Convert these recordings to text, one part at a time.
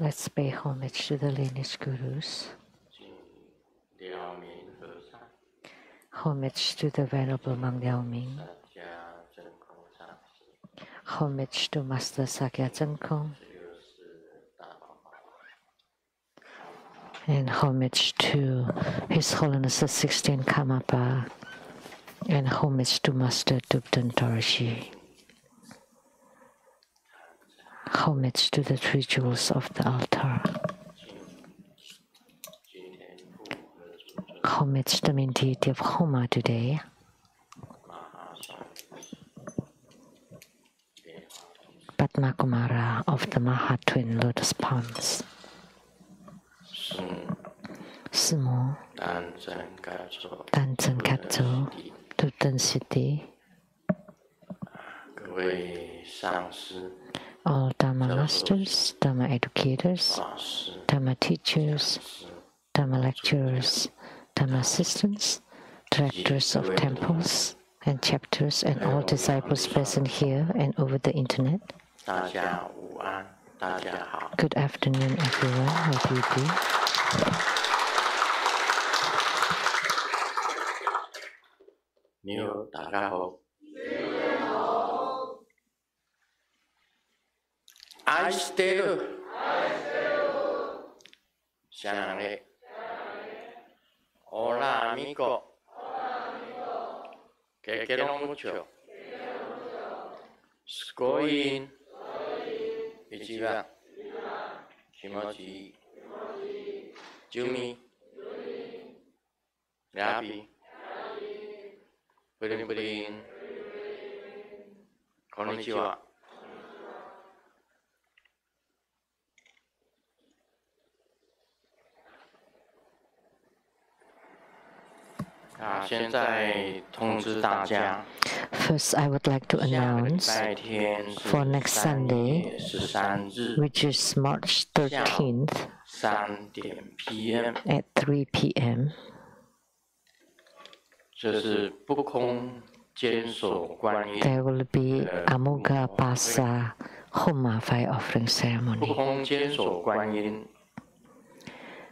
Let's pay homage to the lineage gurus. Homage to the Venerable Mang Liaoming. Homage to Master Sakya Chengkong. And homage to His Holiness the 16th Karmapa. And homage to Master Thubten Dorji. Homage to the three jewels of the altar. Homage to the main deity of Homa today. Padma Kumara of the Maha Twin Lotus Ponds. Sumo, Tanzan Katso, Thubten City. All Dharma masters, Dharma educators, Dharma teachers, Dharma lecturers, Dharma assistants, directors of temples and chapters, and all disciples present here and over the internet. Good afternoon, everyone. How do you do? Hola amigo, que quiero mucho. Scoin, Ichiba, Kimochi, Jumi, Yapi, Purin, Konnichiwa. 现在通知大家。 First, I would like to announce for next Sunday, which is March 13th, at 3 p.m. There will be Amuga Pasa Homa fire offering ceremony.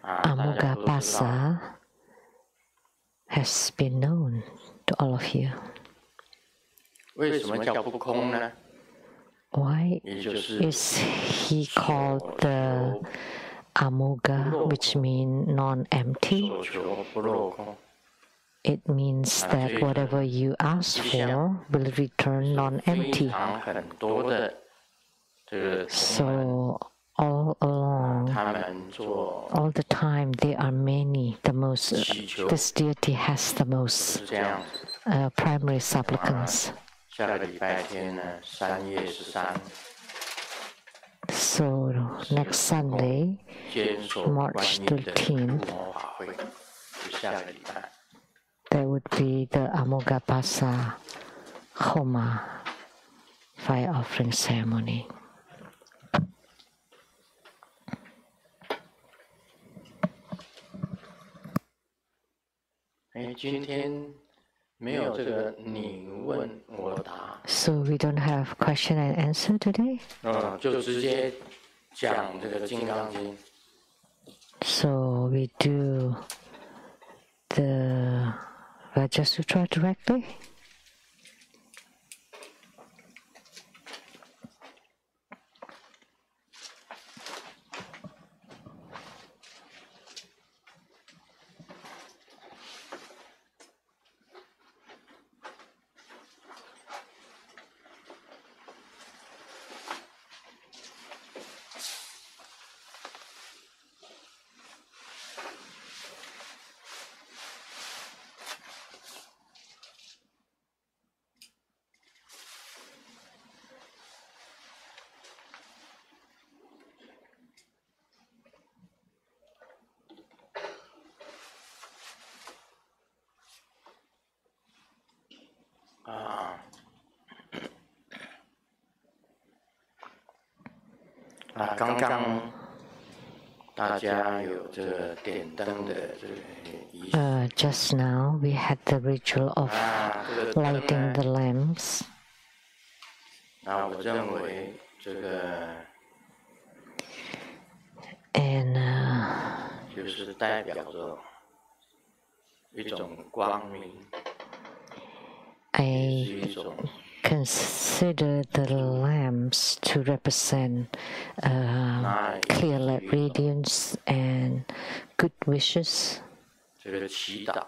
Amuga Pasa has been known to all of you. Why is he called the Amuga, which means non-empty? It means that whatever you ask for will return non-empty. So all along, all the time, there are many. This deity has the most primary supplicants. So next Sunday, March 13th, there would be the Amogapasa Homa fire offering ceremony. So we don't have question and answer today? So we do the Raja Sutra directly? Just now we had the ritual of lighting the lamps. And 就是代表着一种光明，也是一种 consider the lamps to represent clear light radiance and good wishes, 这个祈祷，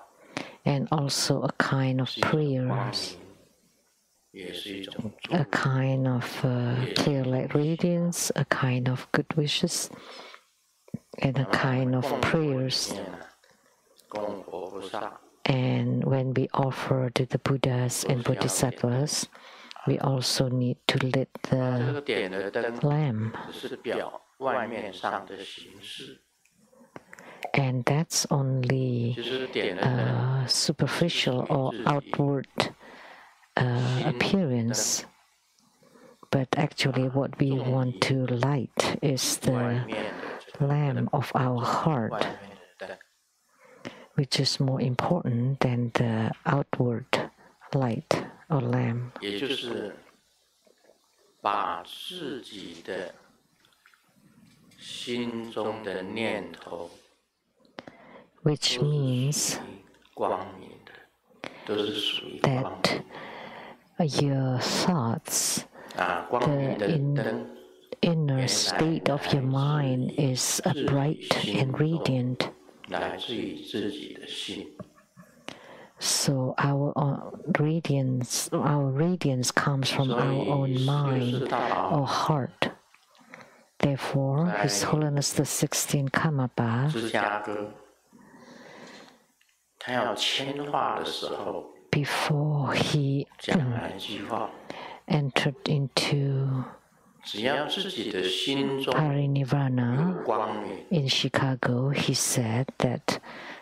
and also a kind of 是一种光 prayers, 明，也是一种 a kind of clear light radiance, a kind of good wishes, and a kind of prayers. 供佛菩萨， And when we offer to the Buddhas and Bodhisattvas, we also need to lit 这个 the 点的灯 lamp. 只是表外面上的形式， And that's only 就是点的灯 superficial or outward appearance. But actually, what we want to light is 外 the 面的这个 lamp of our 外 heart, 面的灯， which is more important than the outward light or lamp. 也就是把自己的心中的念头 Which means 光明的，都是属于光 that your thoughts, 啊，光明 the 的灯 inner state of your mind is bright and radiant. 来自于自己的心， So our radiance comes from our own mind or heart. Therefore, His Holiness the 16th Karmapa, 芝加哥，他要迁化的时候， before he 讲了一句话： entered into 只要自己的心中 Parinirvana 有光明， in Chicago, he said that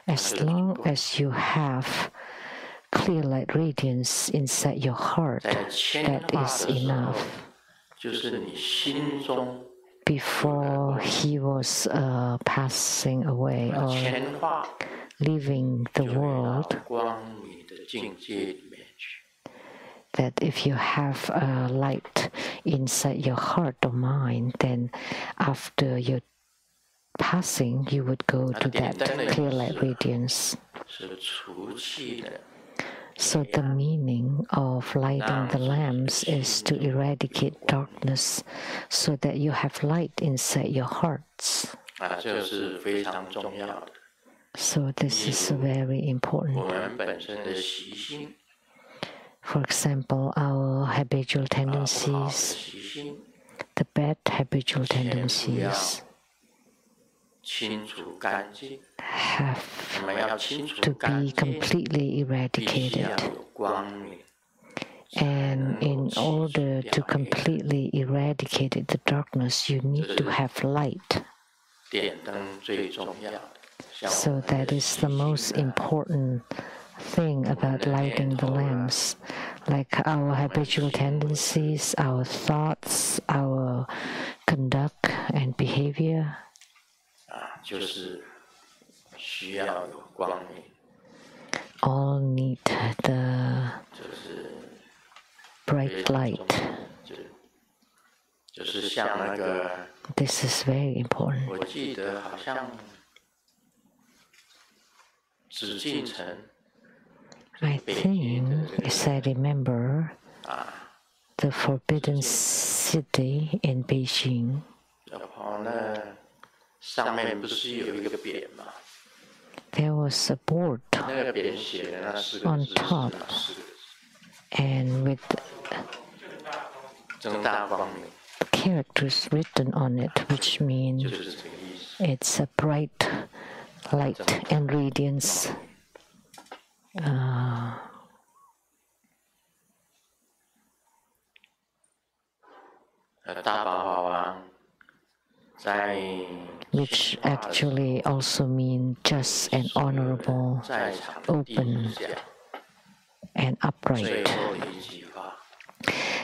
as long as you have clear light radiance inside your heart, 在迁 that 化 is 的时候 enough.，就是你心中 Before he was passing away or 迁化 leaving the 就回到 world, 光明的境界里面去。 that if you have a light inside your heart or mind, then after your passing, you would go to that clear light radiance. 是除气的， So the meaning of lighting the lamps is to eradicate darkness so that you have light inside your hearts. 啊，这是非常重要的。 So this is very 我 important. 们本身的习性， For example, our habitual 不好的 tendencies, 习性， the bad habitual 先不要 tendencies 清除干净。 have 我们要清除 to 干 be 净， completely 必须要 eradicated. 有光明。 And in order to 表明 completely eradicate the darkness, you need to have light. 点灯最重要的，像我 So 们的 that is the 习 most 性啊 important thing about lighting the lamps. Like our habitual tendencies, our thoughts, our conduct and behavior, 啊，就是需要有光明， all need the 就是 bright 非常重 light. 要，就是像那个， This is very important. 我记得好像紫禁城 I think, as I remember, 啊， the Forbidden City in Beijing, 然后呢，上面不是有一个匾嘛？ there was a board 那个匾写的那四个 on 字是 top 哪四个字？ and with 正大光明， characters written on it, which 就 means 是这个意思。 it's a bright light and radiance. 大宝法王在 which actually also mean just and honorable, 在场的弟子下 and 最 upright. 后一句话，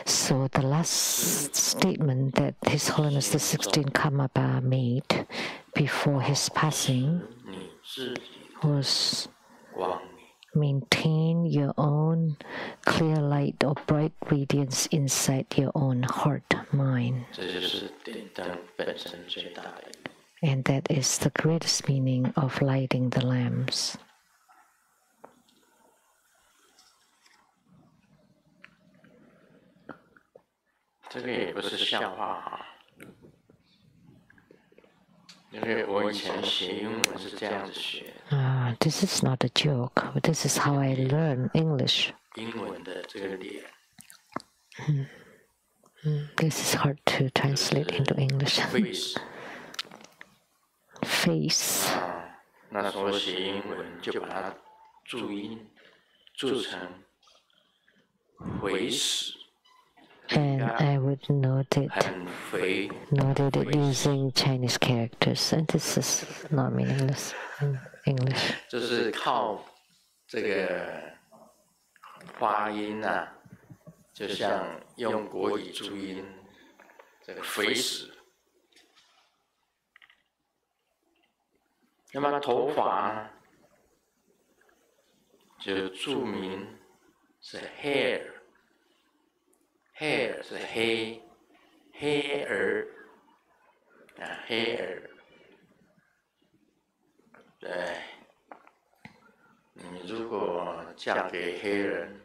So the last statement that His Holiness the 16th Karmapa made before his passing 你自己 was 光明。 maintain your own clear light or bright radiance inside your own heart, mind. 这就是点灯本身最大的意义。And that is the greatest meaning of lighting the lamps. 这个也不是笑话啊，因为我以前学英文是这样子学。This is not a joke. This is how I learn English. 英文的这个脸。This is hard to translate into English. Face. 那时候写英文就把它注音注成回始。 And I would note it using Chinese characters, and this is not meaningless in English. 就是靠这个发音啊，就像用国语注音这个肥始。那么头发呢，就注明是 hair。hair 是黑，黑儿啊，黑儿。对，你如果嫁给黑人，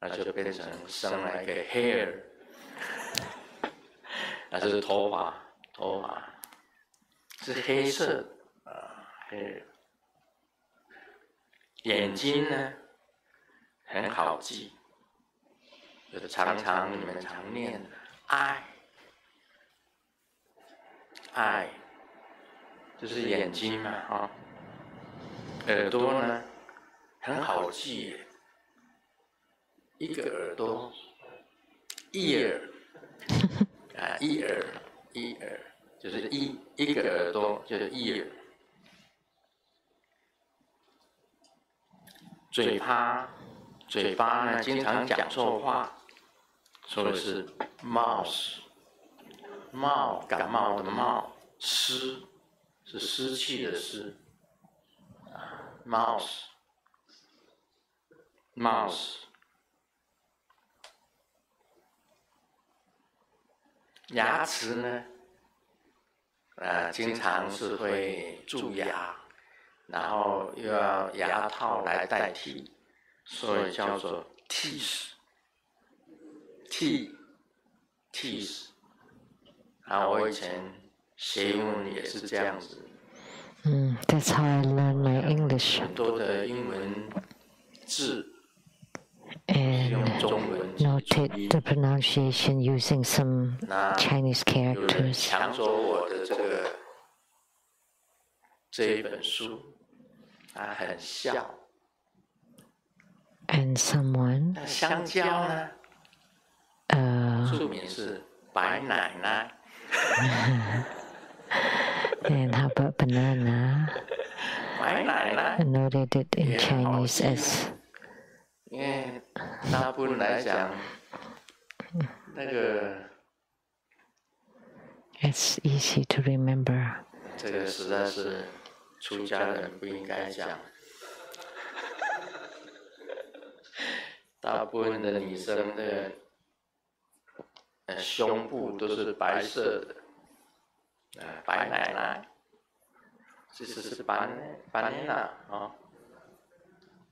那就变成生来个 hair， 那是头发，头发是黑色啊，黑。眼睛呢，很好记。 就是常常你们常念的爱，爱，就是眼睛嘛，啊，耳朵呢很好记，一个耳朵，ear，啊，ear，就是一个耳朵就是 ear， 嘴巴呢经常讲错话。 说的是 mouse， 感冒的冒，湿是湿气的湿，mouse， 牙齿呢，经常是会蛀牙，然后又要牙套来代替，所以叫做 teeth。teeth， 啊，我以前学英文也是这样子。That's how I learn my English. 很多的英文字。 And noted the pronunciation using some Chinese characters. 抢走我的这一本书，他很笑。And someone. 香蕉呢？注明是白奶奶。And how about banana? 白奶奶。Noted it in Chinese as. 因为大部分来讲，那个 It's easy to remember. 这个实在是出家人不应该讲。大部分的女生的胸部都是白色的，白奶奶，其实是 banana 啊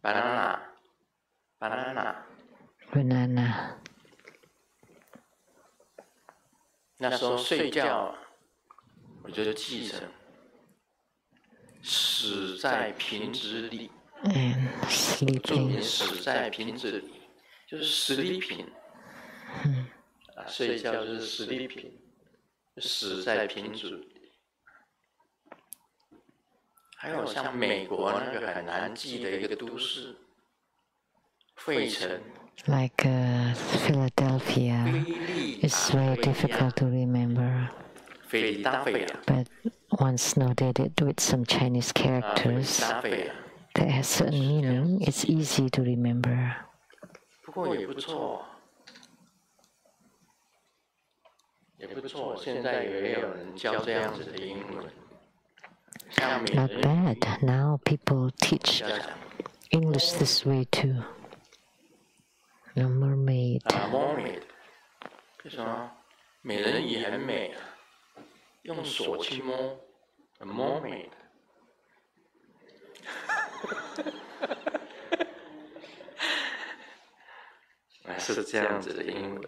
banana。那时候睡觉，我就记成死在瓶子里。注明死在瓶子里，就是 sleeping。睡觉就是 sleeping， 死在瓶子里。还有像美国那个很难记的一个都市，费城。Like Philadelphia, it's very difficult to remember. But once noted it with some Chinese characters that has certain meaning, it's easy to remember. 不过也不错，也不错。现在也有人教这样子的英文。Not bad. Now people teach English this way too. The mermaid. Mermaid. 为什么？美人鱼很美啊，用手去摸， a mermaid. 是这样子的英文。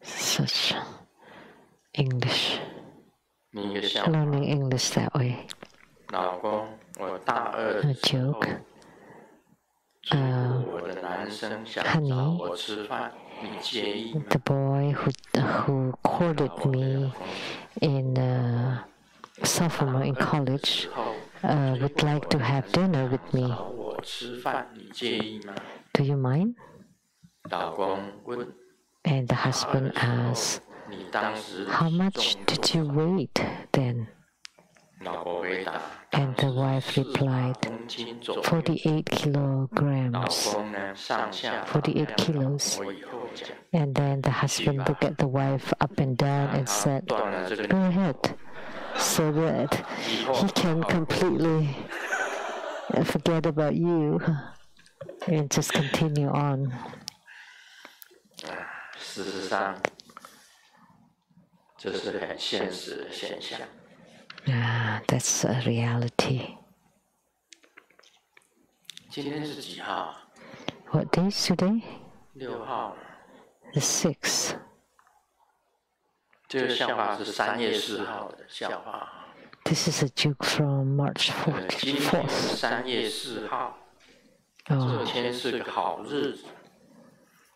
Such English. 你一个笑话。 Learning English that way. 老公，我大二的时候，我的男生想找我吃饭，你介意吗？ The boy who courted me in sophomore in college would like to have dinner with me. 找我吃饭，你介意吗？ Do you mind? 老公问。 And the husband asked, 你当时 How much did you weigh then? 老婆回答。 And the wife replied, 48 kilograms. 48 kilos. And then the husband looked at the wife up and down and said, Go ahead, so that he can completely forget about you and just continue on. 事实上，这是很现实的现象。 That's a reality. 今天是几号？ What day is today? 6号。 The 6th. 这个笑话是3月4号的笑话。 This is a joke from March 4th. 今天是3月4号。这天是个好日子。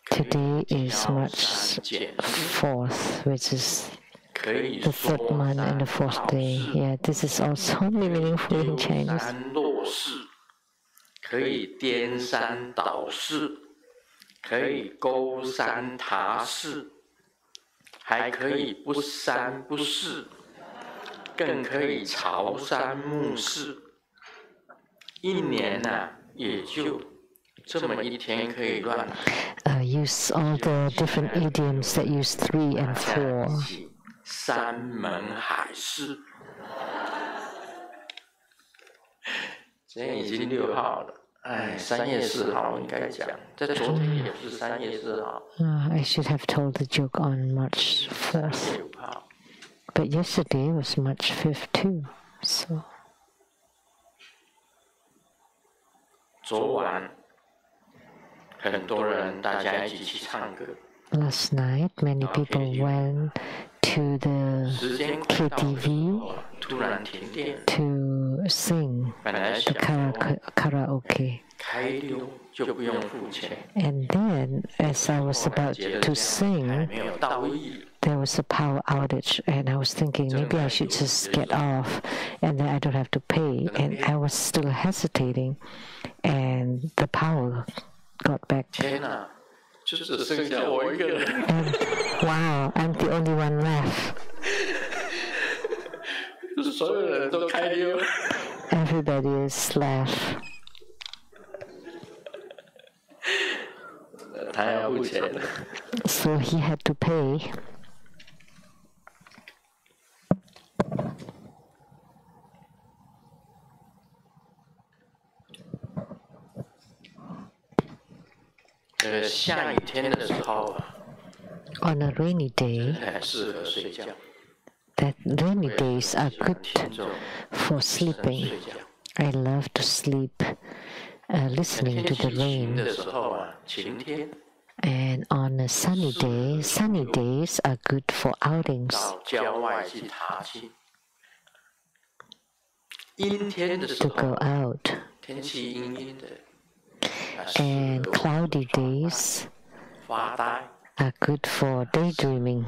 Today is March 4th, which is the 3rd month and the 4th day. Yeah, this is also only meaningful in Chinese. 可以颠三倒四，可以勾三沓四，还可以不三不四，更可以朝三暮四。一年啊，也就这么一天可以乱。Use all the different idioms that use 3 and 4. 山盟海誓。今天已经6号了，哎，3月4号应该讲，在昨天也不是3月4号。I should have told the joke on March 4th. But yesterday was March 5th too, so. 昨晚，很多人大家一起去唱歌。 Last night, many people went to the KTV to sing the karaoke. And then, as I was about to sing, there was a power outage, and I was thinking maybe I should just get off, and then I don't have to pay. And I was still hesitating, and the power got back. And, wow, I'm the only one left. Everybody is left. So he had to pay. On a rainy day, that rainy days are good for sleeping. I love to sleep listening to the rain. And on a sunny day, sunny days are good for outings. To go out. And cloudy days are good for daydreaming.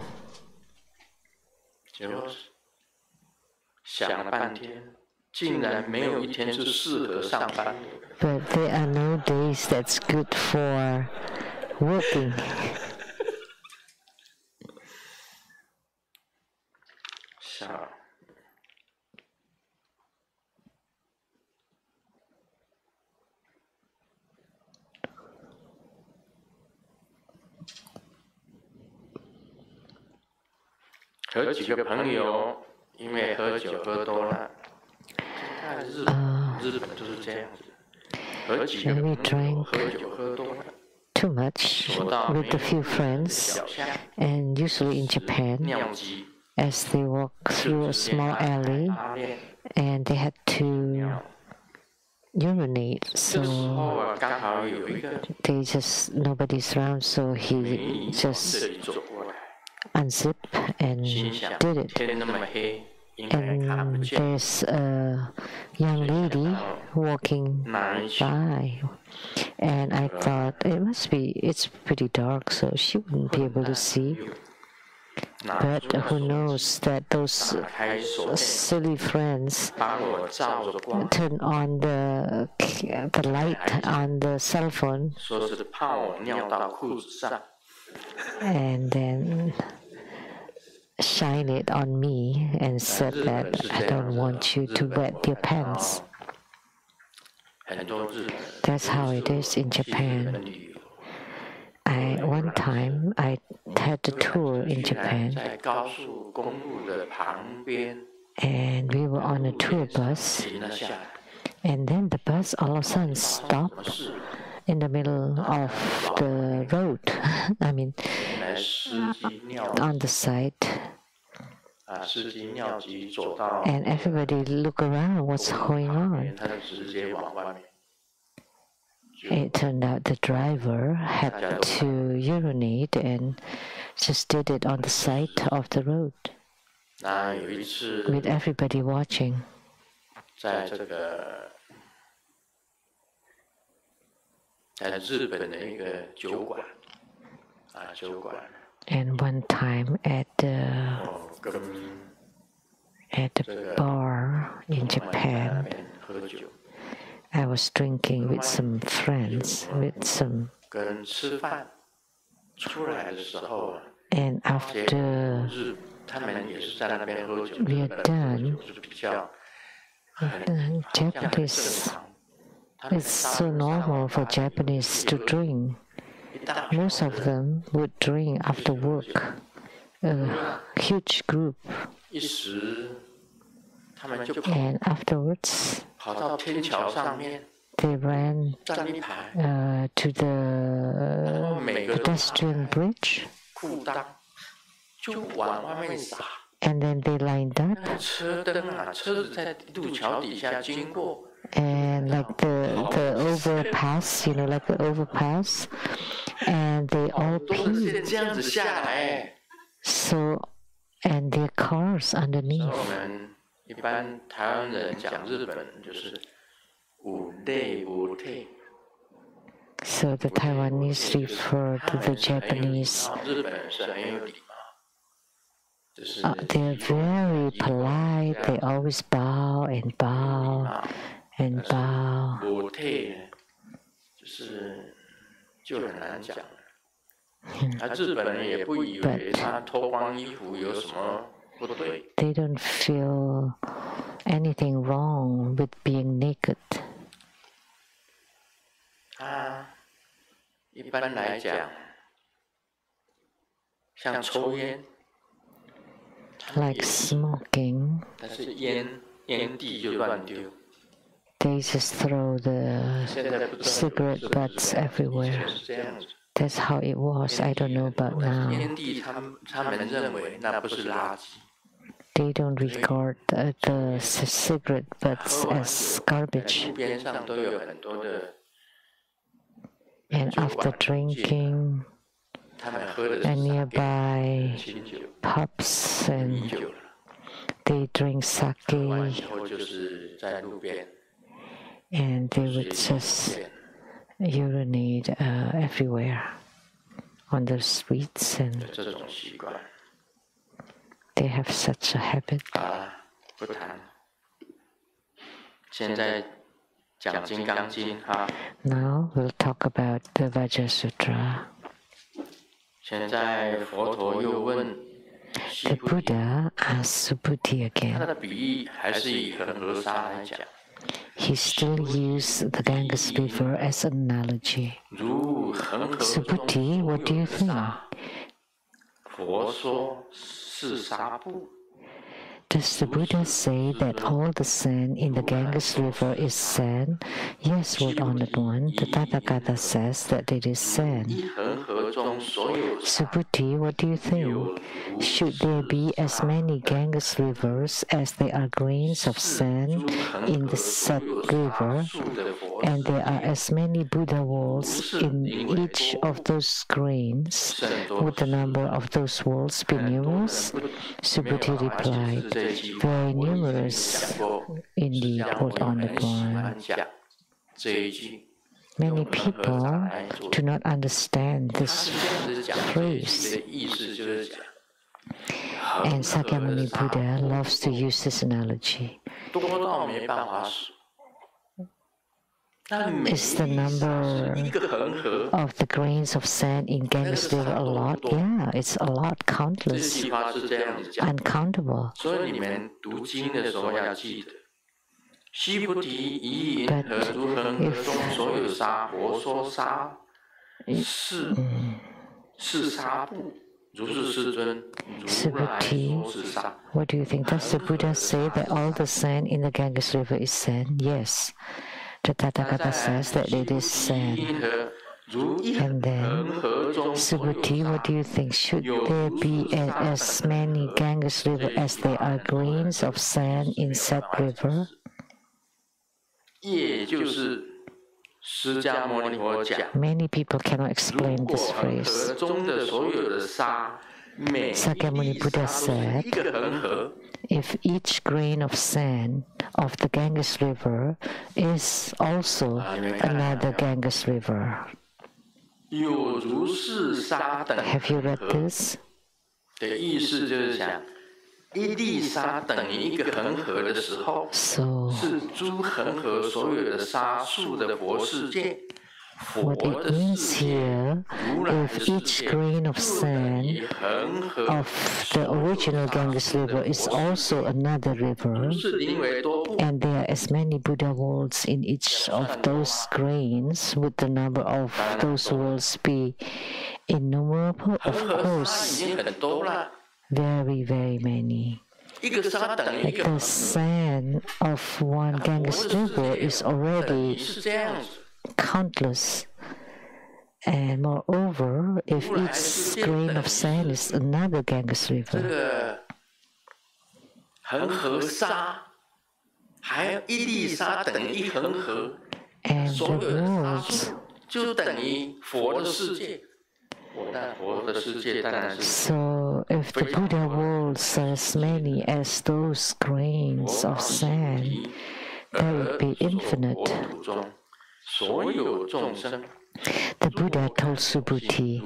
But there are no days that's good for working. So. 和几个朋友因为喝酒喝多了，日本就是这样子。和几个朋友喝酒喝多了。 Too much with a few friends, and usually in Japan, as they walked through a small alley, and they had to urinate. So nobody's around, so he just unzipped and did it. And there's a young lady walking by, and I thought it's pretty dark, so she wouldn't be able to see. But who knows that those silly friends turn on the light on the cell phone and then shine it on me and said that I don't want you to wet your pants. That's how it is in Japan. One time I had a tour in Japan, and we were on a tour bus, and then the bus all of a sudden stopped in the middle of the road. I mean, on the side. And everybody look around, what's going on? It turned out the driver had to urinate and just did it on the side of the road with everybody watching. And one time at the bar in Japan, I was drinking with some friends, and after we are done, Japanese, it's so normal for Japanese to drink. Most of them would drink after work, a huge group. And afterwards, they ran to the pedestrian bridge, and then they lined up, and like the overpass, like the overpass, and they all peed. So, and their cars underneath. So the Taiwanese refer to the Japanese. They're very polite. They always bow and bow and bow. But they don't feel anything wrong with being naked. Like smoking, they just throw the cigarette butts everywhere. That's how it was. I don't know about now. They don't regard the cigarette butts as garbage. And after drinking, and nearby pubs, and they drink sake, and they would just urinate everywhere on the streets, and they have such a habit. Now we'll talk about the Vajra Sutra. The Buddha asked Subhuti again. He still used the Ganges River as an analogy. Subhuti, what do you think? Does the Buddha say that all the sand in the Ganges River is sand? Yes, Lord Honored One, the Tathagata says that it is sand. Subhuti, what do you think? Should there be as many Ganges rivers as there are grains of sand in the Sat river, and there are as many Buddha walls in each of those grains? Would the number of those walls be numerous? Subhuti replied, very numerous indeed, quote on the point. Many people do not understand this phrase. And Sakyamuni Buddha loves to use this analogy. Is the number of the grains of sand in Ganges River a lot? Yeah, it's a lot, countless, uncountable. But Subhuti, what do you think? Does the Buddha say that all the sand in the Ganges River is sand? Yes. The Tathagata says that it is sand. And then, Subhuti, what do you think? Should there be as many Ganges River as there are grains of sand in Sat River? Many people cannot explain this phrase. Sakyamuni Buddha said, if each grain of sand of the Ganges River is also another Ganges River. Have you read this? So, what it means here, if each grain of sand of the original Ganges River is also another river, and there are as many Buddha walls in each of those grains, would the number of those walls be innumerable? Of course, very, very many. Like the sand of one Ganges River is already countless. And moreover, if each grain of sand is another Ganges River, and the worlds, so if the Buddha worlds are as many as those grains of sand, that would be infinite. The Buddha told Subhuti,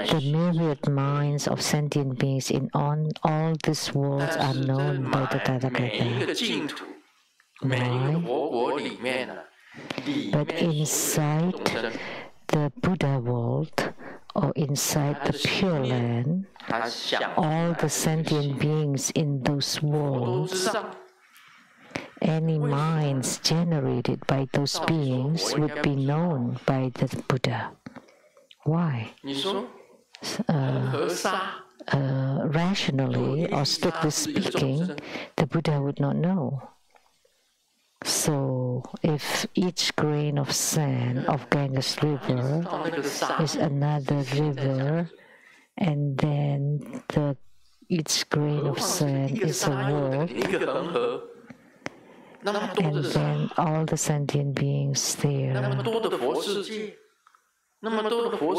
the myriad minds of sentient beings in all these worlds are known by the Tathagata. Why? But inside the Buddha world, or inside the Pure Land, all the sentient beings in those worlds, any minds generated by those beings would be known by the Buddha. Why? Rationally, or strictly speaking, the Buddha would not know. So, if each grain of sand of Ganges River is another river, and then each grain of sand is a world, and then all the sentient beings there,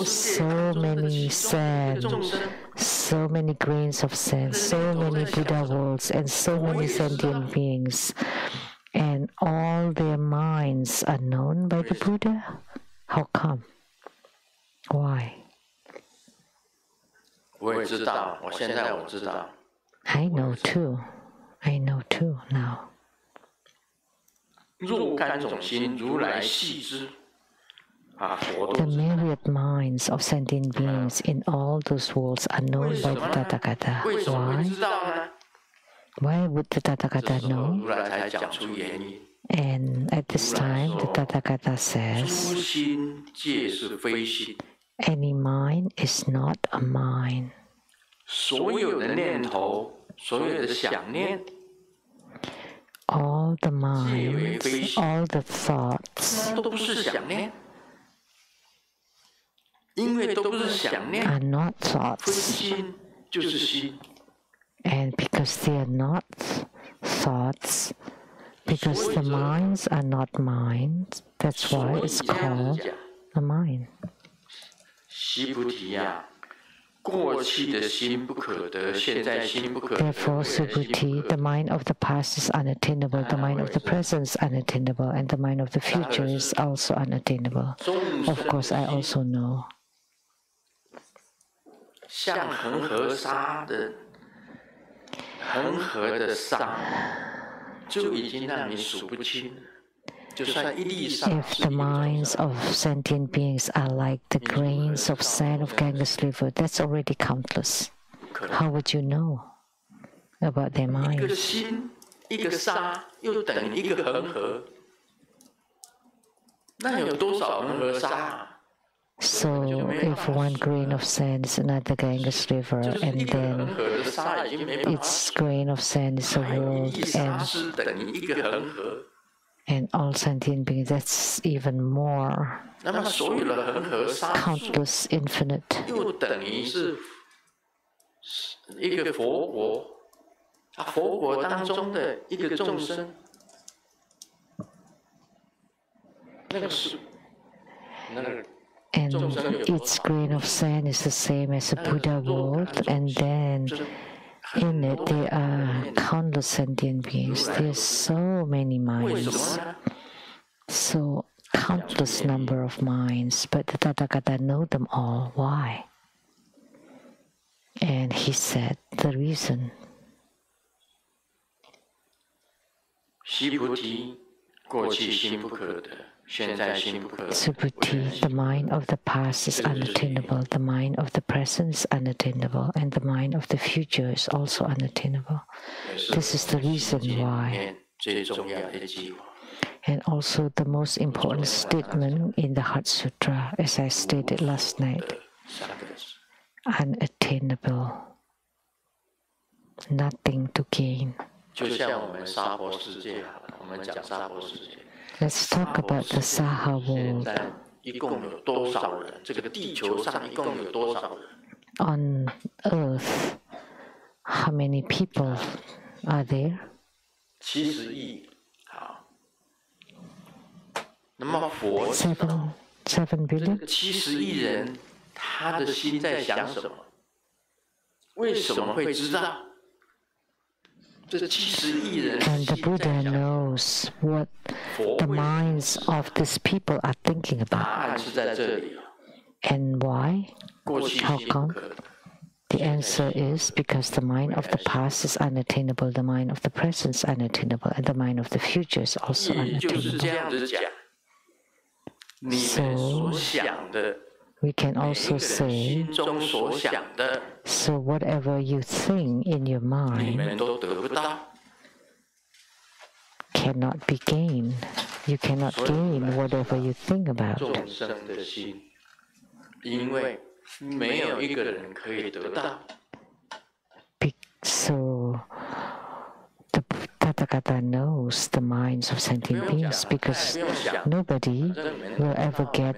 so many sand, so many grains of sand, so many Buddha worlds, and so many sentient beings, and all their minds are known by the Buddha? How come? Why? I know too. I know too now. The myriad minds of sentient beings in all those worlds are known by the Tathagata. Why? Why would the Tathagata know? And at this time, the Tathagata says, any mind is not a mind. All the minds, all the thoughts are not thoughts. And because they are not thoughts, because the minds are not minds, that's why it's called the mind. Therefore, Subhuti, the mind of the past is unattainable, the mind of the present is unattainable, and the mind of the future is also unattainable. Of course, I also know. If the minds of sentient beings are like the grains of sand of Ganges River, that's already countless. How would you know about their minds? So, if one grain of sand is another Ganges River, and then its grain of sand is a world, and all sentient beings, that's even more countless, infinite. And its grain of sand is the same as a Buddha world, and then in it there are countless sentient beings. There's so many minds, so countless number of minds, but the Tathagata know them all. Why? And he said the reason. Subhuti, the mind of the past is unattainable, the mind of the present is unattainable, and the mind of the future is also unattainable. This is the reason why. And also the most important statement in the Heart Sutra, as I stated last night, unattainable, nothing to gain. Let's talk about the Saha world. On earth, how many people are there? 7 billion? And the Buddha knows what the minds of these people are thinking about. And why? How come? The answer is because the mind of the past is unattainable, the mind of the present is unattainable, and the mind of the future is also unattainable. So, we can also say, so whatever you think in your mind cannot be gained. You cannot gain whatever you think about. So, the Tathagata knows the minds of sentient beings because nobody will ever get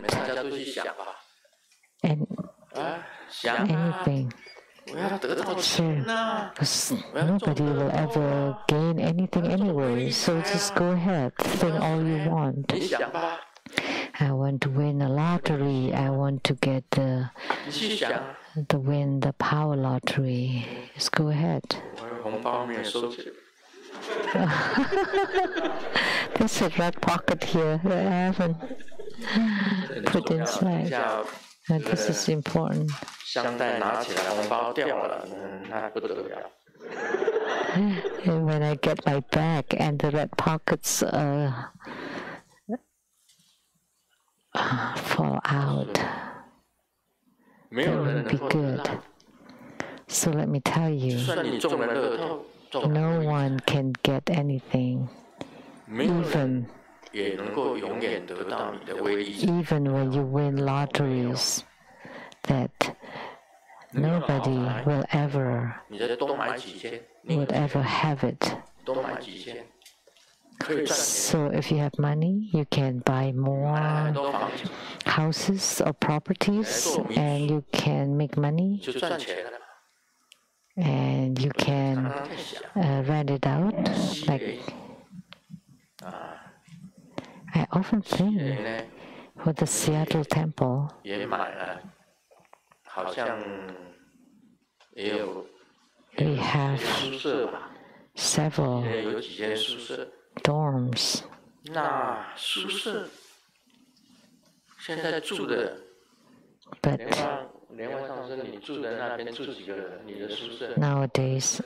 anything. So, nobody will ever gain anything anyway. So just go ahead, think all you want. I want to win a lottery. I want to get win the power lottery. Just go ahead. There's a red pocket here that I haven't put inside. And this is important. And when I get my bag and the red pockets fall out, that wouldn't be good. So let me tell you, no one can get anything, even when you win lotteries, that nobody will ever have it. So if you have money, you can buy more houses or properties, and you can make money, and you can rent it out. Like I often think for the Seattle temple, we have several dorms. But nowadays,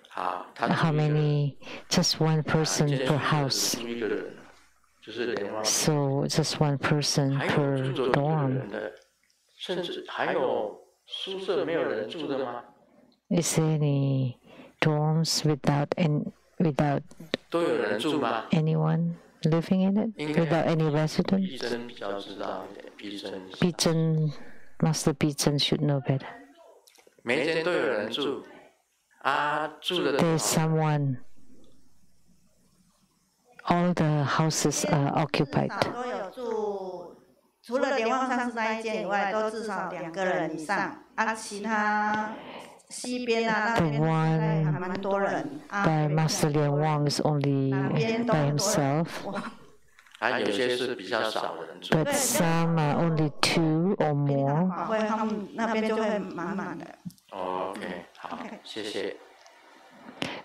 how many? Just one person per house. So just one person per dorm. Is there any dorms without anyone living in it? Without any residents? Master Bijan should know better. There's someone. All the houses are occupied. The one by Master Lian Wang is only by himself. But some are only 2 or more.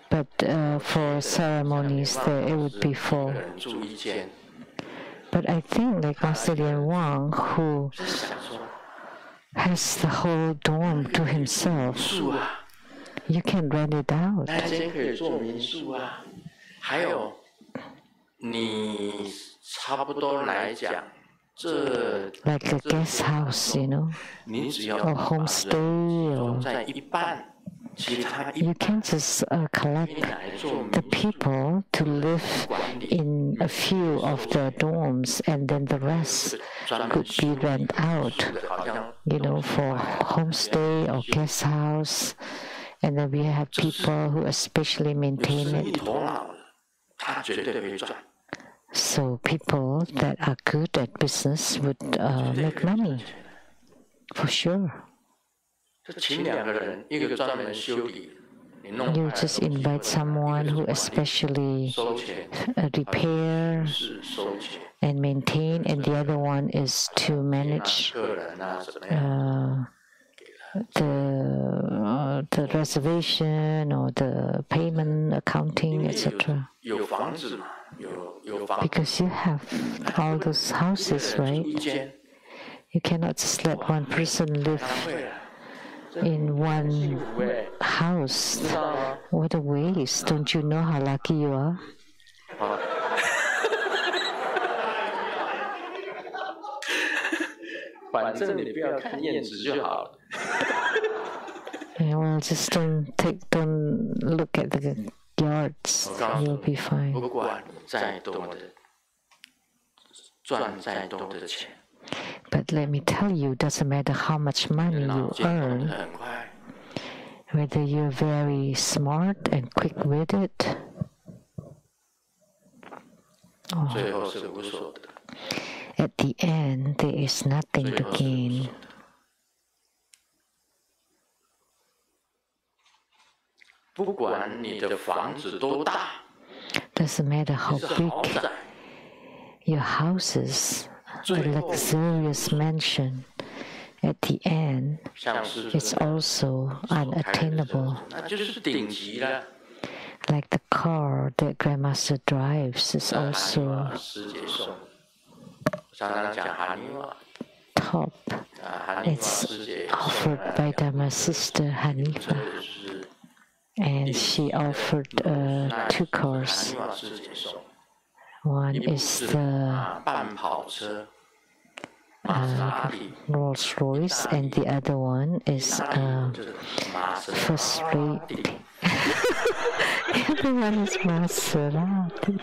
But for ceremonies, it would be full. But I think like Master Lian Wang, who has the whole dorm to himself, you can rent it out. Like a guest house, or homestay, or you can just collect the people to live in a few of the dorms, and then the rest could be rent out, for homestay or guest house. And then we have people who especially maintain it. So people that are good at business would make money, for sure. You just invite someone who especially repair and maintain, and the other one is to manage the reservation or the payment, accounting, etc. Because you have all those houses, right? You cannot just let one person live in one house. What a waste. Don't you know how lucky you are? Well, just don't look at the yards. You'll be fine. But let me tell you, doesn't matter how much money you earn, whether you're very smart and quick with it, at the end, there is nothing to gain. Doesn't matter how big your house is, a luxurious mansion, at the end, it's also unattainable. Like the car that Grandmaster drives is also top. It's offered by Dharma's sister Hanifa, and she offered 2 cars. One is the Rolls Royce, and the other one is first rate. The other one is Maserati.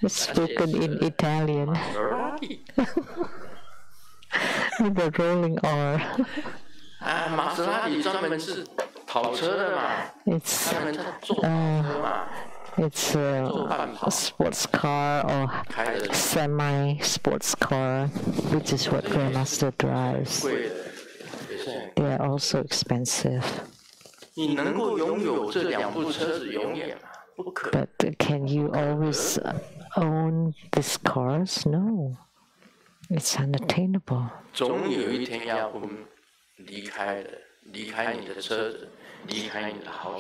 It's spoken in Italian with the rolling R. It's it's a sports car or semi-sports car, which is what Grandmaster drives. They are also expensive. But can you always own these cars? No. It's unattainable.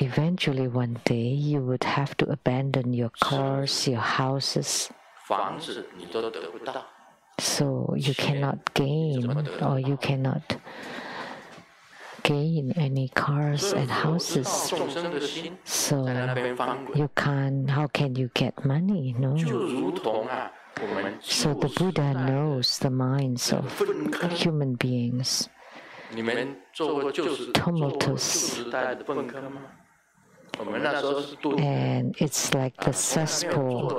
Eventually, one day, you would have to abandon your cars, your houses. So you cannot gain, or you cannot gain any cars and houses. So you can't, how can you get money? No. So the Buddha knows the minds of human beings. Tumultuous. And it's like the cesspool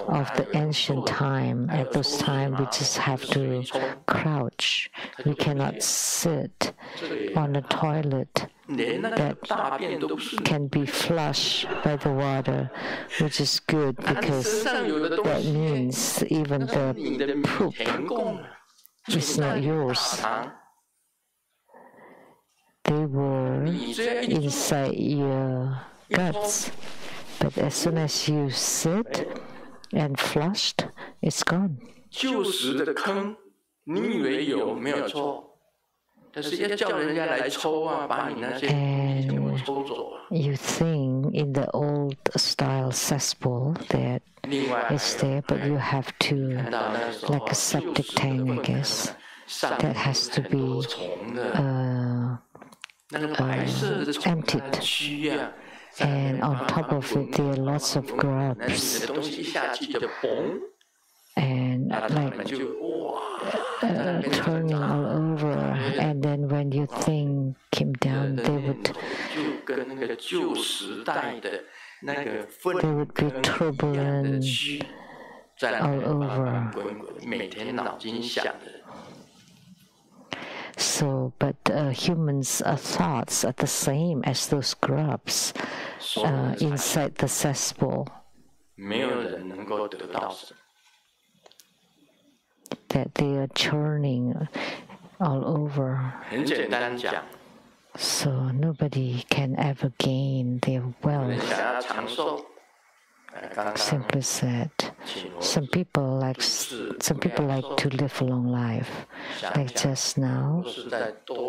of the ancient time. At those times, we just have to crouch. We cannot sit on a toilet that can be flushed by the water, which is good because that means even the poop is not yours. They were inside your guts, but as soon as you sit and flushed, it's gone. And you think in the old style cesspool that is there, but you have to, like a septic tank, I guess, that has to be emptied. And on top of it, there are lots of grubs. And like turning all over, and then when you think came down, they would be turbulent all over. So, but humans' thoughts are the same as those grubs inside the cesspool. That they are churning all over. So nobody can ever gain their wealth. Simply said, some people like to live a long life. Like just now,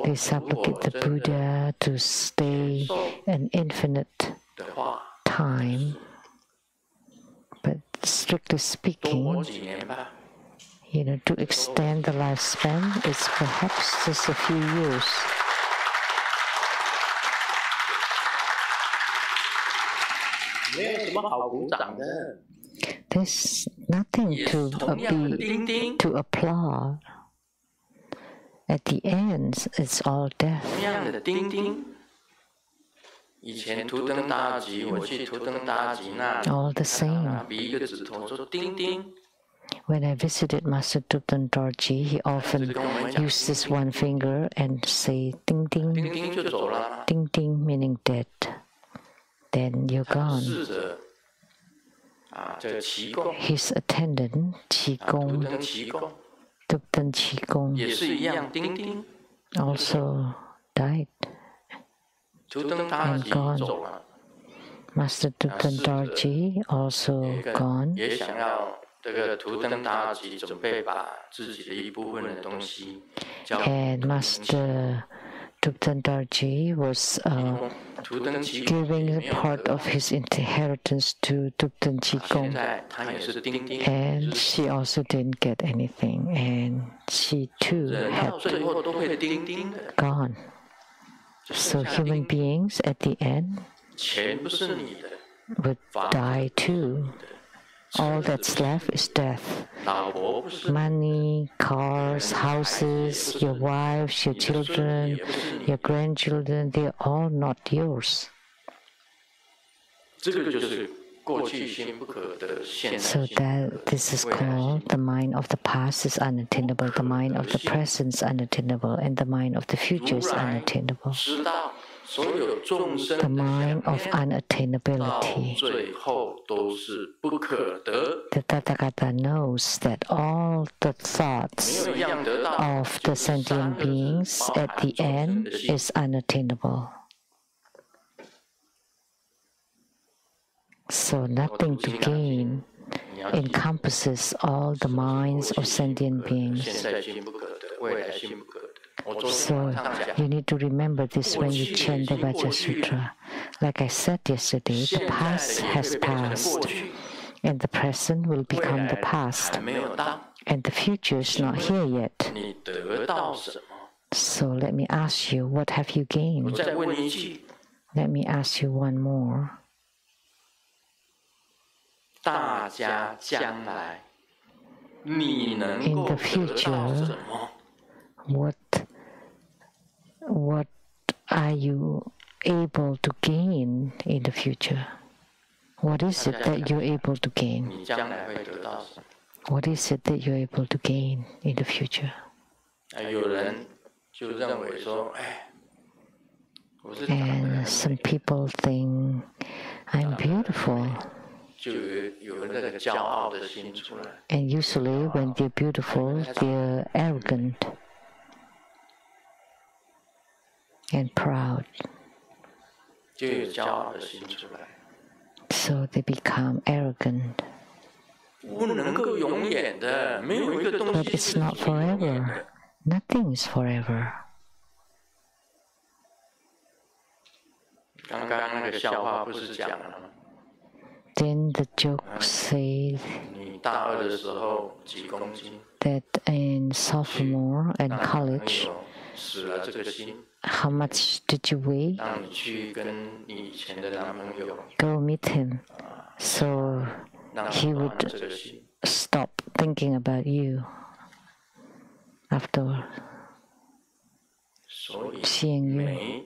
they supplicate the Buddha to stay an infinite time. But strictly speaking, to extend the lifespan, it's perhaps just a few years. There's nothing to applaud. At the end, it's all death. All the same. When I visited Master Thubten Dorji, he often used this one finger and say "ding ding," "ding ding," meaning dead. Then you're gone. His attendant, Qigong, Thubten Qigong, also died and gone. Master Thubten Dorji also gone. And Master Thubten Dorji was giving a part of his inheritance to Thubten Qigong, and she also didn't get anything, and she too had gone. So human beings at the end would die too. All that's left is death. Money, cars, houses, your wives, your children, your grandchildren, they're all not yours. So that this is called the mind of the past is unattainable, the mind of the present is unattainable, and the mind of the future is unattainable. the mind of unattainability. The Tathagata knows that all the thoughts of the sentient beings at the end is unattainable. So nothing to gain encompasses all the minds of sentient beings. So you need to remember this when you chant the Vajra Sutra. Like I said yesterday, the past has passed, and the present will become the past, and the future is not here yet. So let me ask you, what have you gained? Let me ask you one more. In the future, what are you able to gain in the future? What is it that you're able to gain? What is it that you're able to gain in the future? And some people think I'm beautiful. And usually when they're beautiful, they're arrogant and proud. So they become arrogant. But it's not forever. Nothing is forever. Then the joke says that in sophomore and college, how much did you weigh? Go meet him. So he would stop thinking about you after seeing you.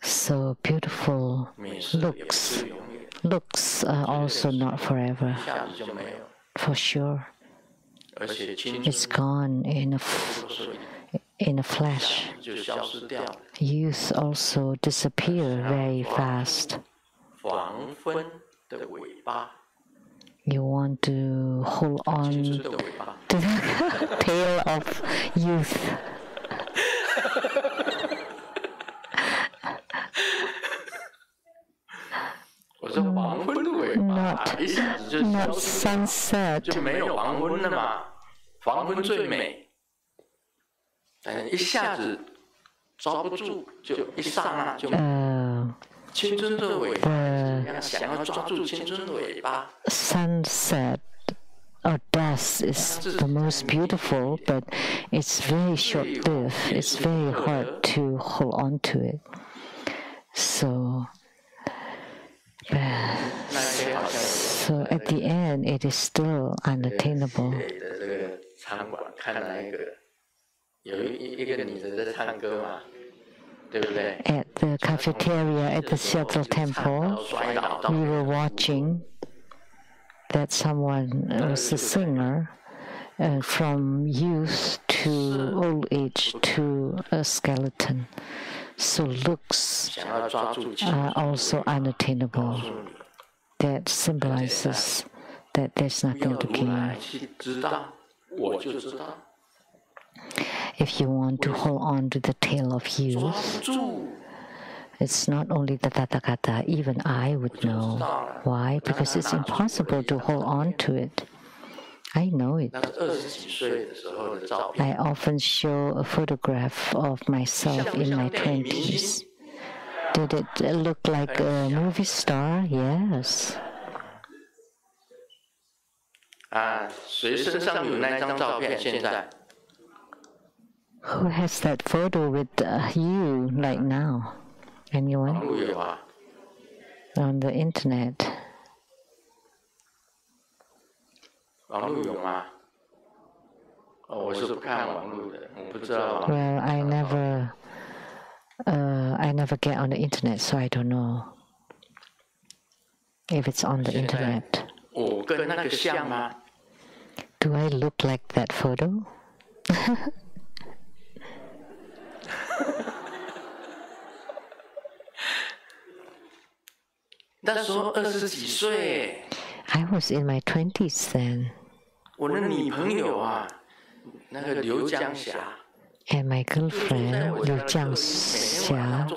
So beautiful looks are also not forever, for sure. It's gone in a flash. Youth also disappear very fast. You want to hold on to the tail of youth. Not sunset. Sunset or dusk is the most beautiful, but it's very short-lived. It's very hard to hold on to it. So at the end, it is still unattainable. At the cafeteria at the Sutra temple, we were watching that someone was a singer from youth to old age to a skeleton. So looks are also unattainable. That symbolizes that there's nothing to gain. If you want to hold on to the tail of youth, it's not only the Tathagata, even I would know. Why? Because it's impossible to hold on to it. I know it. I often show a photograph of myself in my 20s. Did it look like a movie star? Yes. Who has that photo with you right now? Anyone? On the internet. Well, I never get on the internet, so I don't know if it's on the internet. Do I look like that photo? 那时候20几岁。I was in my 20s then. 我的女朋友啊，那个刘江霞。And my girlfriend, Liu Jiangxia,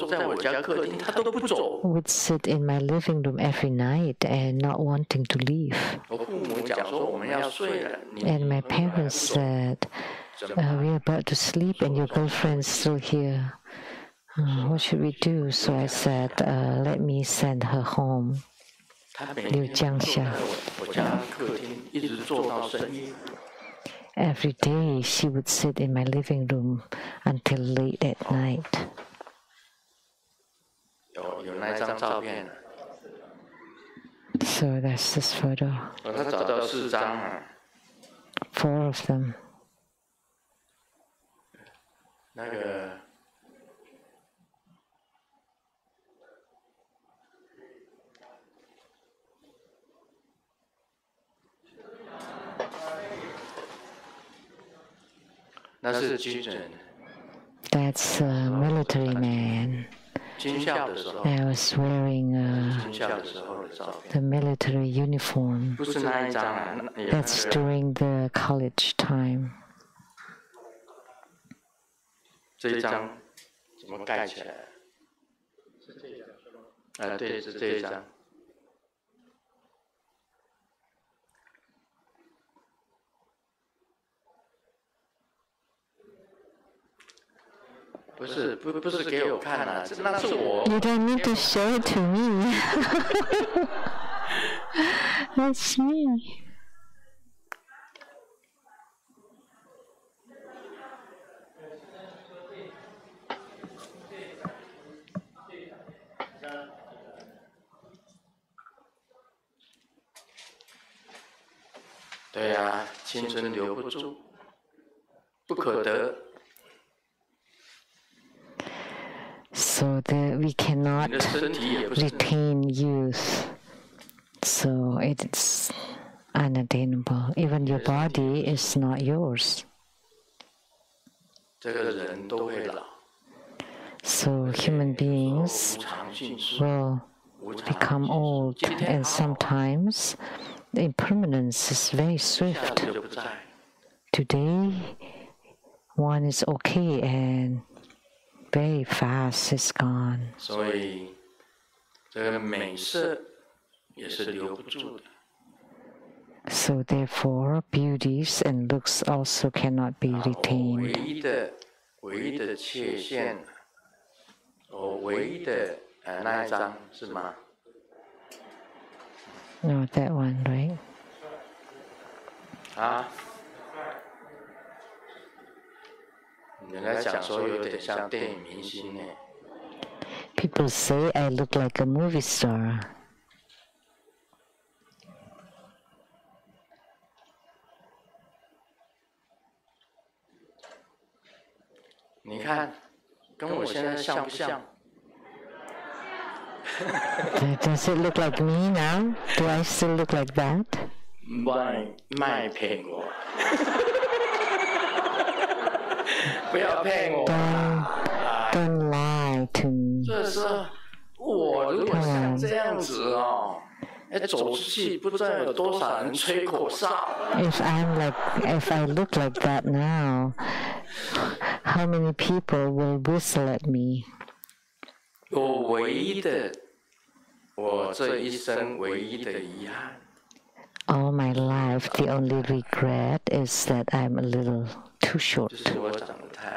would sit in my living room every night and not wanting to leave. And my parents said, we're about to sleep and your girlfriend's still here. What should we do? So I said, let me send her home. Liu Jiangxia. Every day she would sit in my living room until late at night. So that's this photo. 他找到4张啊。4 of them. 那个。那是军人。That's a military man. 军校的时候。I was wearing 军校的时候的照片。the military uniform. 不是那一张啊。That's during the college time. 这一张怎么盖起来？是这一张是吗？啊，对，是这一张。不是给我看啊，那是我。You don't need to show it to me. That's me. "对呀，青春留不住，不可得。So that we cannot retain youth. So it's unattainable. Even your body is not yours. 这个人都会老。So human beings will become old, and sometimes the impermanence is very swift. Today, one is okay, and very fast it's gone. 所以，这个美色也是留不住的。So therefore, beauties and looks also cannot be retained. 唯一的缺陷，唯一的那一张是吗？ No, that one, right? 啊？人家讲说有点像电影明星呢。People say I look like a movie star. 你看，跟我现在像不像？ Does it look like me now? Do I still look like that? 卖骗我！不要骗我！Don't lie to me. 就是我如果像这样子哦，走出去不知道有多少人吹口哨。If I look like that now, how many people will whistle at me? 我这一生唯一的遗憾。All my life, the only regret is that I'm a little too short. 就是我长得太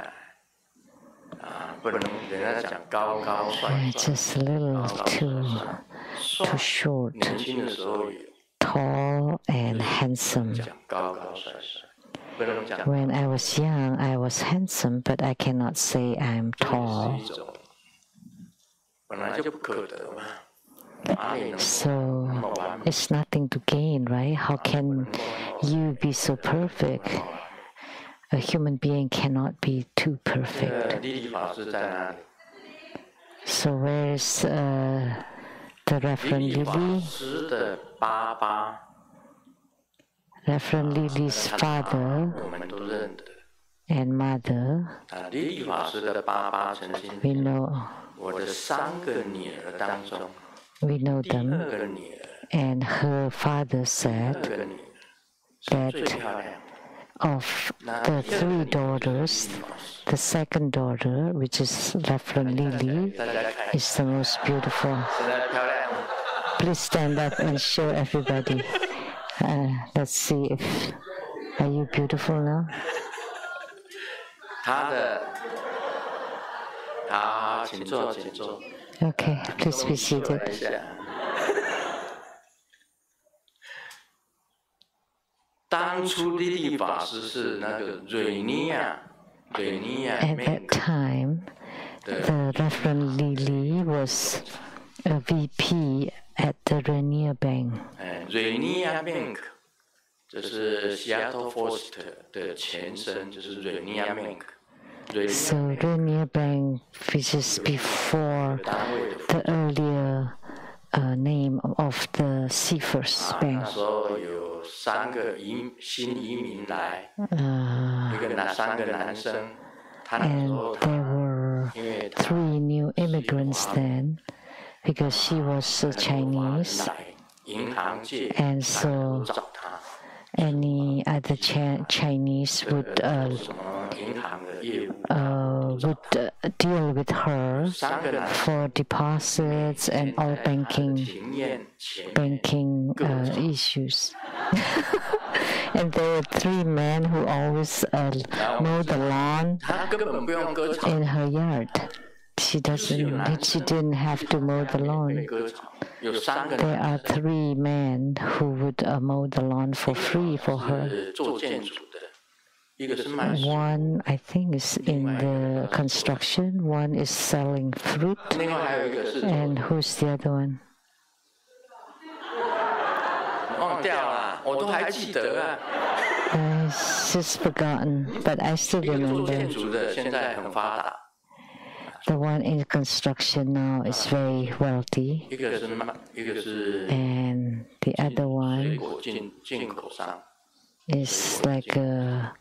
矮不能人家讲高高帅帅。Just a little too short. 年轻的时候也 tall and handsome. 讲高高帅帅，不能讲。When I was young, I was handsome, but I cannot say I'm tall. 本来就不可得嘛。 So it's nothing to gain, right? How can you be so perfect? A human being cannot be too perfect. So where's the Reverend Lily? Reverend Lily's father and mother, we know. We know them. And her father said that of the 3 daughters, the second daughter, which is Reverend Lily, is the most beautiful. Please stand up and show everybody. Let's see if are you beautiful now? Okay, please be seated. 当初莉莉法师是那个瑞尼亚 At that time, the Reverend Lily was a VP at the Rainier Bank. 瑞尼亚 Bank 这是 Seattle First 的前身，就是瑞尼亚 Bank。 So Rainier Bank, which is before the earlier name of the Seafirst Bank. 那时候有3个新移民来，3个男生，他那时候 there were 3 new immigrants then, because she was Chinese, 银行界 and so 找他。 any other Chinese would deal with her for deposits and all banking issues. And there were 3 men who always mow the lawn in her yard. She didn't have to mow the lawn. There are 3 men who would mow the lawn for free for her. One, I think, is in the construction. One is selling fruit. And who's the other one? I just forgotten, but I still remember. The one in construction now is very wealthy, and the other one is like a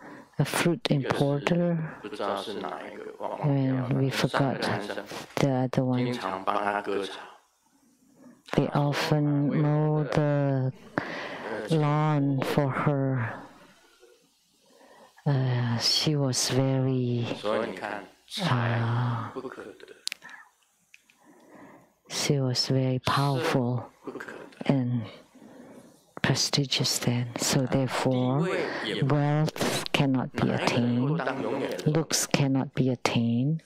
fruit importer. Well, we forgot the other one. They often mow the lawn for her. She was very she was very powerful and prestigious then. So therefore, wealth cannot be attained, looks cannot be attained,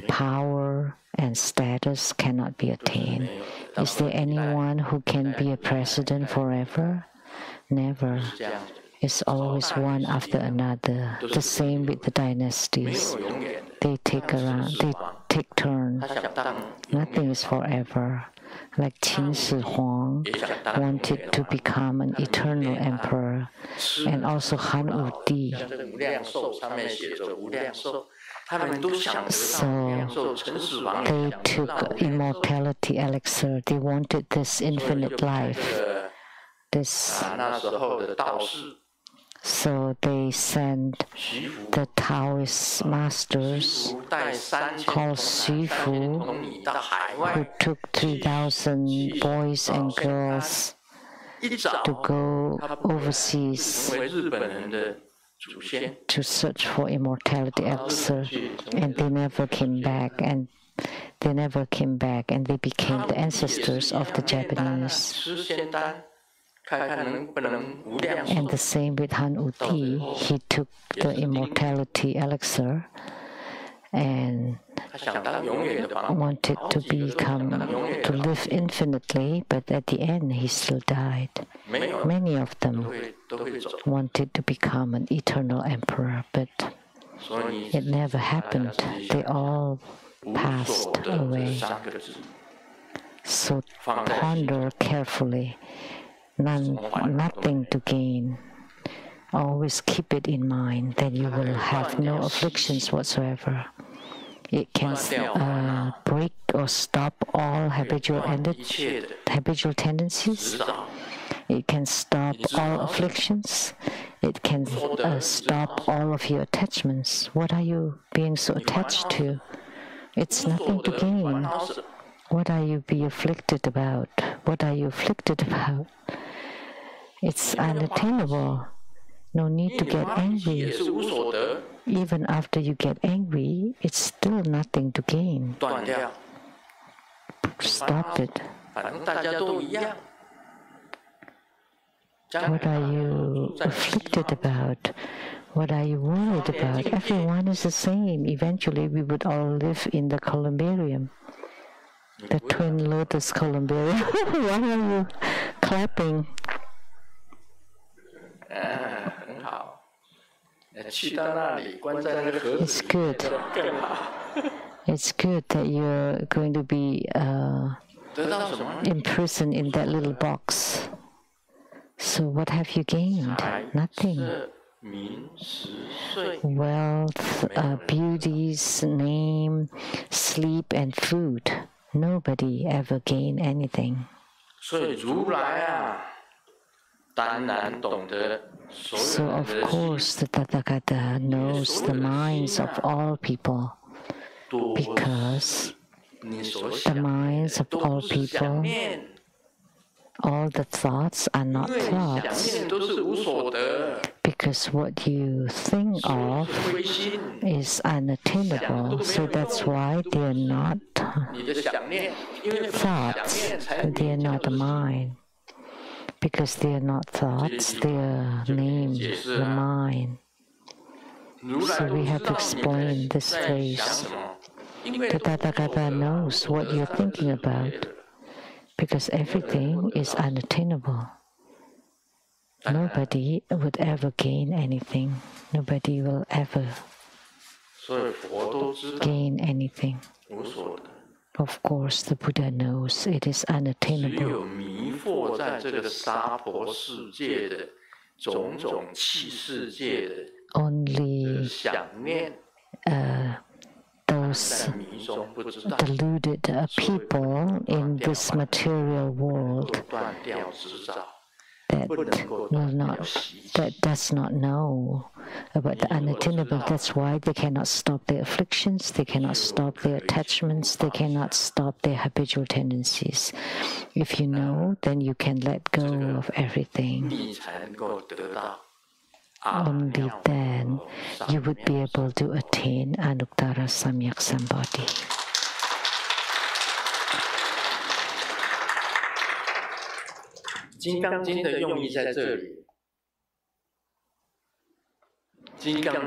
power and status cannot be attained. Is there anyone who can be a president forever? Never. It's always one after another. The same with the dynasties. They take turn. Nothing is forever. Like Qin Shi Huang wanted to become an eternal emperor, and also Han Wudi. So they took immortality elixir. They wanted this infinite life. So they sent the Taoist masters called Shifu, who took 3,000 boys and girls to go overseas to search for immortality elixir, and they never came back. And they became the ancestors of the Japanese. And the same with Han Wudi. He took the immortality elixir and wanted to live infinitely, but at the end he still died. Many of them wanted to become an eternal emperor, but it never happened. They all passed away. So ponder carefully. Nothing to gain. Always keep it in mind that you will have no afflictions whatsoever. It can break or stop all habitual tendencies. It can stop all afflictions. It can stop all of your attachments. What are you being so attached to? It's nothing to gain. What are you be afflicted about? What are you afflicted about? It's unattainable. No need to get angry. Even after you get angry, it's still nothing to gain. Stop it. What are you afflicted about? What are you worried about? Everyone is the same. Eventually, we would all live in the columbarium, the twin lotus columbarium. Why are you clapping? It's good. It's good that you're going to be imprisoned in that little box. So what have you gained? Nothing. Wealth, beauties, name, sleep, and food. Nobody ever gained anything. So of course the Tathagata knows the minds of all people, because the minds of all people, all the thoughts are not thoughts, because what you think of is unattainable. So that's why they are not thoughts, they are not the mind. Because they are not thoughts, they are named the mind. So we have to explain this phrase. The Tathagata knows what you're thinking about, because everything is unattainable. Nobody would ever gain anything. Nobody will ever gain anything. Of course, the Buddha knows it is unattainable. Only those deluded people in this material world that does not know about the unattainable. That's why they cannot stop their afflictions, they cannot stop their attachments, they cannot stop their habitual tendencies. If you know, then you can let go of everything. Only then you would be able to attain Anuttara Samyak Sambodhi.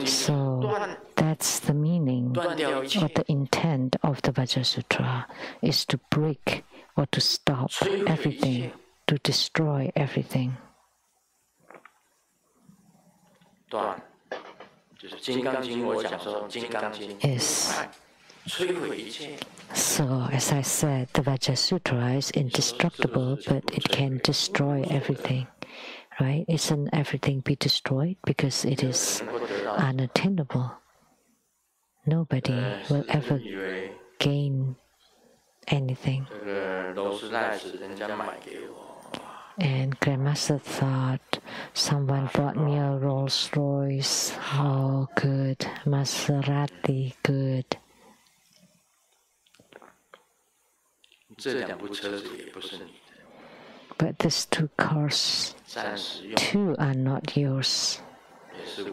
So that's the meaning or the intent of the Vajra Sutra, is to break or to stop everything, to destroy everything. Yes. So, as I said, the Vajra Sutra is indestructible, but it can destroy everything. Right? Isn't everything be destroyed because it is unattainable? Nobody will ever gain anything. And Grandmaster thought, someone brought me a Rolls Royce. Oh, good. Maserati, good. But these two cars, too, are not yours.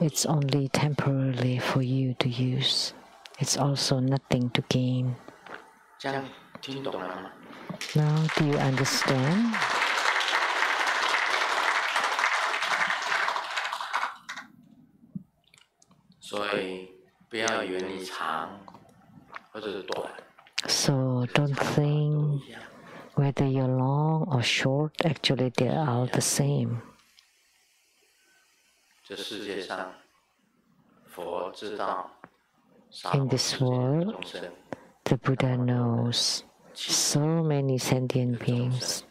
It's only temporarily for you to use. It's also nothing to gain. Now, do you understand? So don't think whether you're long or short, actually they are all the same. In this world, the Buddha knows so many sentient beings,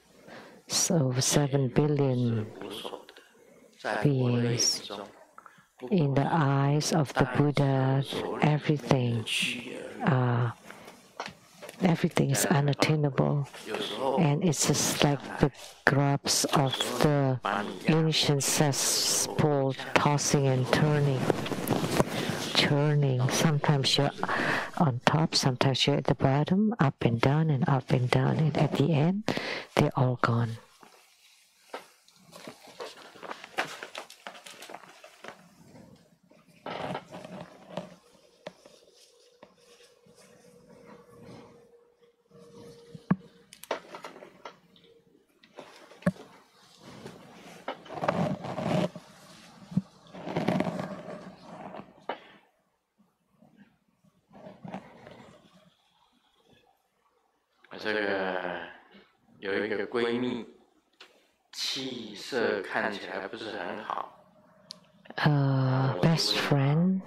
so 7 billion beings. In the eyes of the Buddha, everything is unattainable, and it's just like the grubs of the ancient cesspool tossing and turning. turning. Sometimes you're on top, sometimes you're at the bottom, up and down and up and down, and at the end, they're all gone. Best friend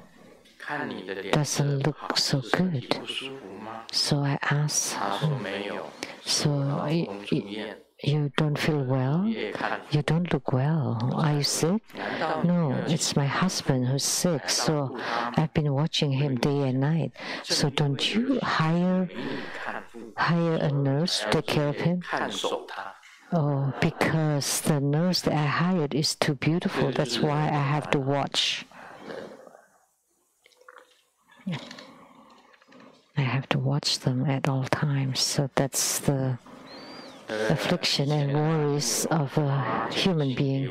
doesn't look so good. So I asked her, so you don't feel well? You don't look well. Are you sick? No, it's my husband who's sick. So I've been watching him day and night. So don't you hire a nurse to take care of him? Oh, because the nurse that I hired is too beautiful. That's why I have to watch. I have to watch them at all times. So that's the affliction and worries of a human being.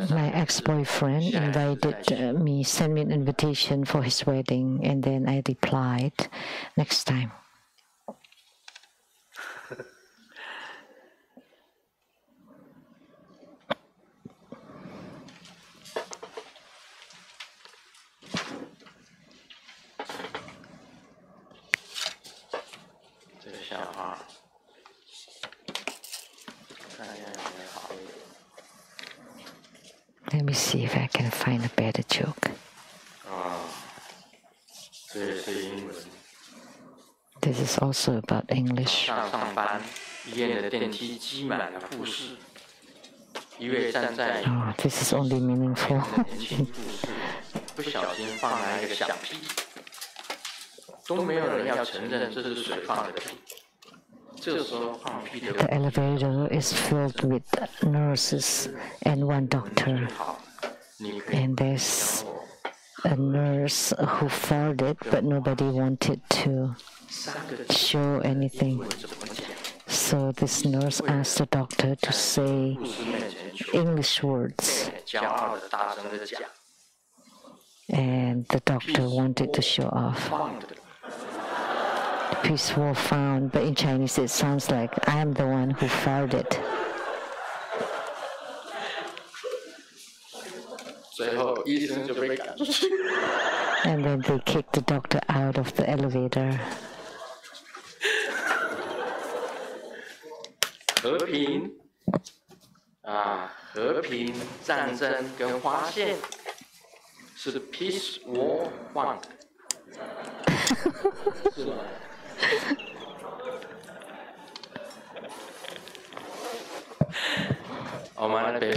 My ex-boyfriend invited me, sent me an invitation for his wedding, and then I replied, next time. Let me see if I can find a better joke. This is also about English. Oh, this is only meaningful. The elevator is filled with nurses and one doctor. And there's a nurse who farted, but nobody wanted to show anything. So this nurse asked the doctor to say English words. And the doctor wanted to show off. Peaceful found, but in Chinese it sounds like I am the one who farted. And then they kicked the doctor out of the elevator. 和平战争跟发现是 peace war found 是吗？我们那边。